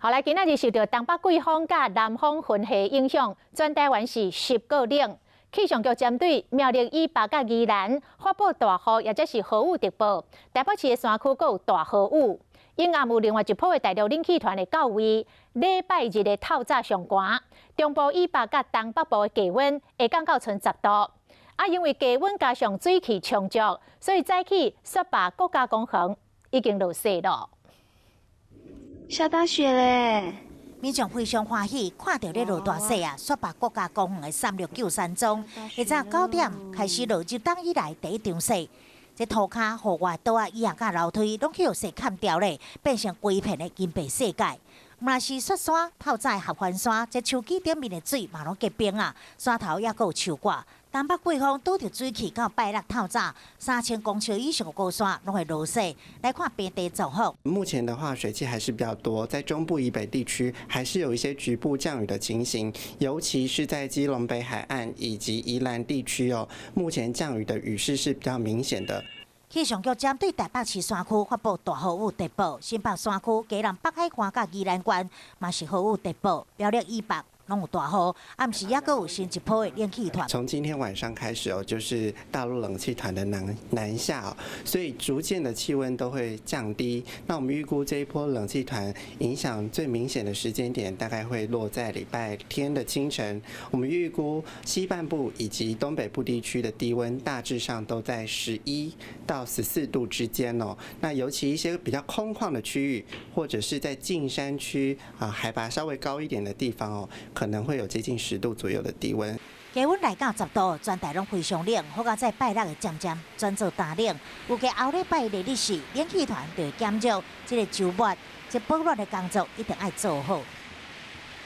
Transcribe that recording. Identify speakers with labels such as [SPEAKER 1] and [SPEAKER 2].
[SPEAKER 1] 后来今仔日受到东北季风甲南风混合影响，全台湾是10个冷。气象局针对苗栗以北甲宜兰发布大雨，也就是豪雨特报。台北市的山区阁有大豪雨。因暗有另外一波的大陆冷气团的到位，礼拜日的透早上寒，中部以北甲东北部的低温会降到剩10度。因为低温加上水汽充足，所以早起雪霸国家公园已经落雪了。
[SPEAKER 2] 下大雪嘞！
[SPEAKER 3] 民众非常欢喜，看到咧落大雪啊！雪霸国家公园的369中，下早9点开始落入冬以来第一场雪。这涂骹、户外道啊、椅仔甲楼梯，拢去有雪砍掉咧，变成规片的金白世界。毋若是雪山、透早合欢山，这树基顶面的水嘛拢结冰啊，山头也阁有树挂。东北季风拄着水汽，到拜六透早，3000公尺以上的高山拢会落雪。来看平地状况。
[SPEAKER 4] 目前的话，水汽还是比较多，在中部以北地区还是有一些局部降雨的情形，尤其是在基隆北海岸以及宜兰地区哦，目前降雨的雨势是比较明显的。
[SPEAKER 3] 气象局针对台北市山区发布大豪雨特报，新北山区、基隆北海岸甲宜兰县嘛是豪雨特报，苗栗以北拢有大雨，暗时也阁有新一波的冷气团。
[SPEAKER 4] 从今天晚上开始哦，就是大陆冷气团的南下哦，所以逐渐的气温都会降低。那我们预估这一波冷气团影响最明显的时间点，大概会落在礼拜天的清晨。我们预估西半部以及东北部地区的低温大致上都在11到14度之间哦。那尤其一些比较空旷的区域，或者是在近山区海拔稍微高一点的地方哦，可能会有接近10度左右的低温。
[SPEAKER 3] 低温来到10度，全台拢非常冷，好到在拜六会渐渐转做大冷。预计后礼拜的日时，冷气团就会减少，这个周末这保暖的工作一定要做好。